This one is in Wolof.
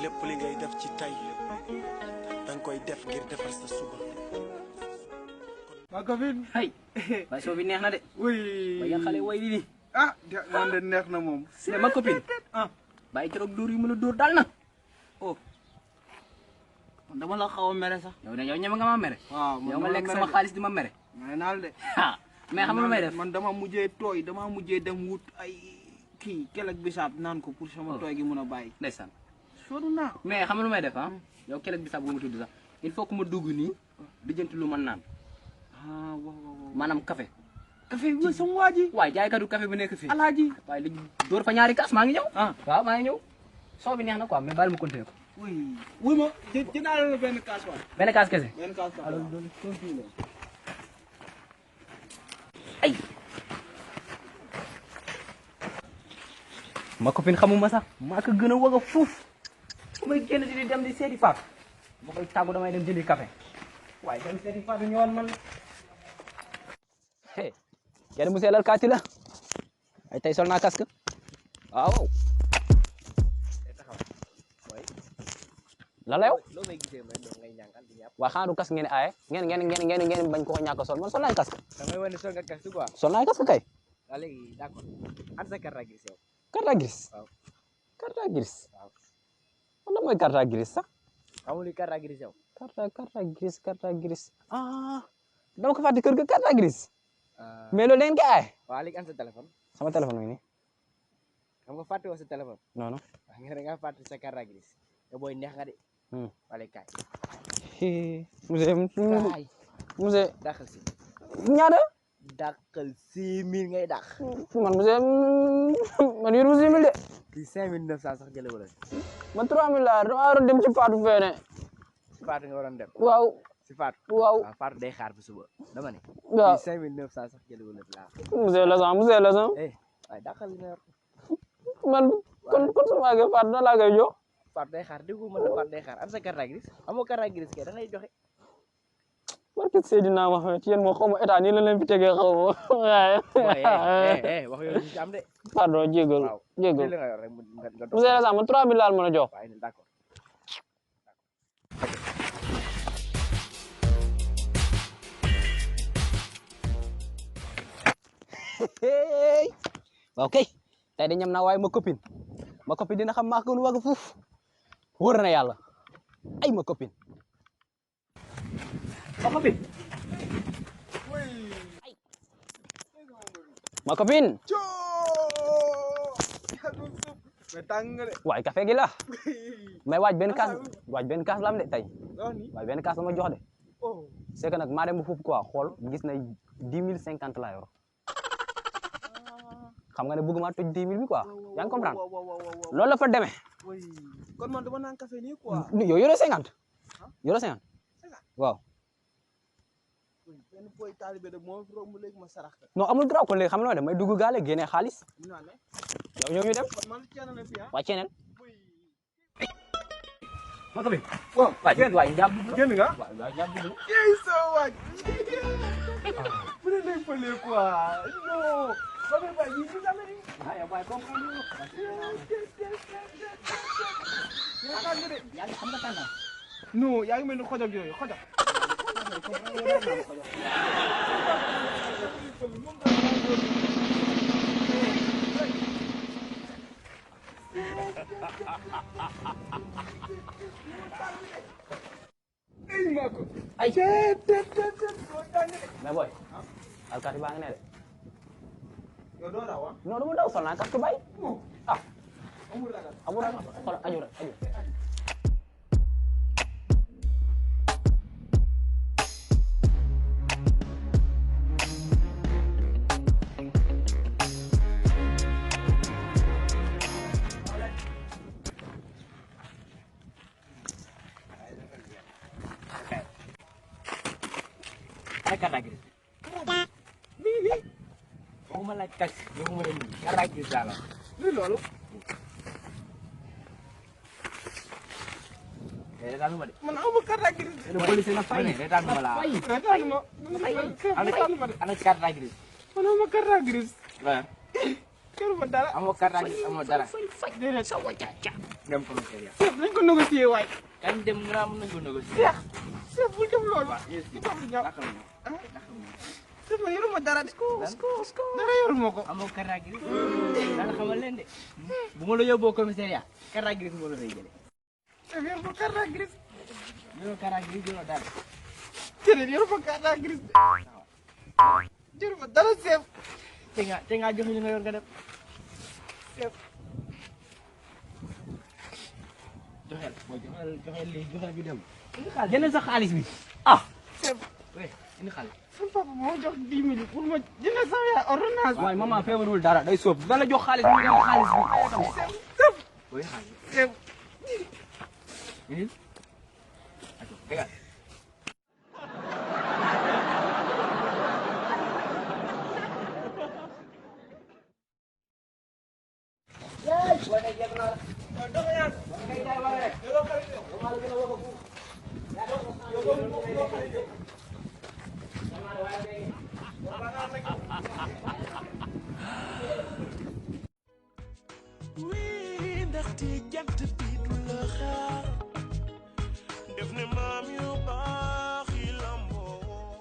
lépp li ngay def ci tey danga koy def ngir defar sa suba. waa Kofin. hay waaye soo bi neex na de. oui waaye xale way di man de neex na moom. mais ma copine. bàyyi keroog dóor yu mën a dóor daal na. oh man dama la xaw a mere sax. yow de yow ñeme nga ma mere. waaw yow nga lekk sama xaalis di ma mere. mere naa la de. mais xam nga lu may def man dama mujjee tooy dama mujjee dem wut ay kii kelek bisaab naan ko pour sama tooy gi mun a bàyyi. ndeysaan. sonn naa. mais xam nga lu may def yow kelek bi sax bu ma tudd sax il faut que ma dugg nii lijjanti lu man naan. waaw. maanaam café. café bi sama waa ji. waaye jaaykatu café bu nekk fii. alaaji. waaye li dóor fa ñaari kaas maa ngi ñëw. waaw maa ngi ñëw. soo bi neex na quoi mais baal ma continuer ko. wuy ma jëndaale la benn kaas waay. benn kaas kese. benn kaas waay. alors loolu continuer. ay. ma copine xamuma sax maa ko gën a wëgg a fuuf fu may génn di dem di seeti Fatou ma koy tàggu damay dem jëndi café waaye dem seeti Fatou ñëwal man kenn mu seelal kaati la ay tey sol naa casque waaw la la yow waa xanaa du casque ngeen aaye ngeen bañ ko ko ñàkk sol man sol naa casque damay wane sol nga casque quoi. sol naa casque kay waaw léegi d'accord an sa carte grise yow. carte grise waaw carte grise waaw. man la mooy carte grise sax amul carte grise yow. carte grise dama ko fàtte kër ga carte grise mais loolu leen koy aaye waaw léegi an sa téléphone. sama téléphone mi nii xam nga fàtte woo sa téléphone. non non wax nga da nga fàtte sa carte grise te booy neex nga de. wala kaay. monsieur dàqal si. ñaata dàqal 6000 ngay dàq. man monsieur man yoruma 6000 de kii 5900 sax jëlee wala. man 3000 laa dama waroon dem ci Fatou fene si Fatou nga waroon dem. waaw si Fatou. waaw waaw Fatou day xaar ba suba dama ne. waaw kii 5900 sax jëlee wala laa. monsieur Lassane waaye dàqal li nga yor. man kon su ma àggee Fatou na laa koy jox Fatou day xaar déggu ma la Fatou day xaar am sa carte grise amoo carte grise kay da ngay joxe. barke Seydina Mohamed yéen moo xaw ma état nii la leen fi tegee xaw ma waaye. wax yooyu du ci am de. pardon jégal waaw jégal li nga yor rek nga dox. monsieur Lassane man 3000 laal mën a jox. waaye d'accord. waaw kay tey de ñam naa waaye ma copine dina xam maa ko gën a wàgg fuuf wóor na yàlla ay ma copine ma copine waaye café gi la mais waaj benn kaas la am de tey waaj benn kaas la ma jox de c'est que nag maa dem ba foofu quoi xool gis na 10 050 laa yor xam nga ne bëgguma toj 10 000 bi quoi yaa ngi comprendre loolu la fa demee. kon man dama naan café nii quoi. yow yore 50 waaw. benn boy taalibe de moo romb léegi ma sarax ka. non amul garaaw kon léegi xam nga damay dugg gaale génne xaalis yow ñoo ñu dem waa ceenel ma ko bi waay génn nga. yey sa waaj. bu ne lay fëlee quoi non. non yaa ngi mel ni xojog yooyu xojog. ay mais boy alkaati baa ngi ne de yow doo daw ah. non dama daw sol naa casque bay amul ragal xool aju ay carte grise. waxuma la tax waxuma la nii carte grise daal la. lii loolu. reetaan ma de. man aw ma carte grise. te police na fay reetaan ma la. reetaan ma. ana carte grise. man aw ma carte grise. waaw. kër ma dara. amoo carte grise amoo dara. déedéet. dem commissariat. chef nañ ko négocier waay. kañ dem nga mën nañ ko négocier. chef bul def loolu. waaw yéen si nakal ma. chef ma yoruma dara de. dara yoruma ko. amoo carte grise. dara xamal leen de. bu ma la yóbboo commissariat carte grise moo la fay jëlee. chef yoruma carte grise. yoroo carte grise yoroo dara. déedéet yoruma carte grise. yoruma dara chef. te nga joxe li nga yor nga dem. chef. joxel bi dem. jënd sa xaalis bi. ah. chef. oui indi xaalis. sama papa moo jox 10 000 pour ma jënd sama yaay ordonnance. waaye maman feebarul dara day soob da la jox xaalis bi nga xaalis bi. chef. oui xaalis. chef. indi. tegal. wii ndaxte jant bi du la xaar def ne maam yu baax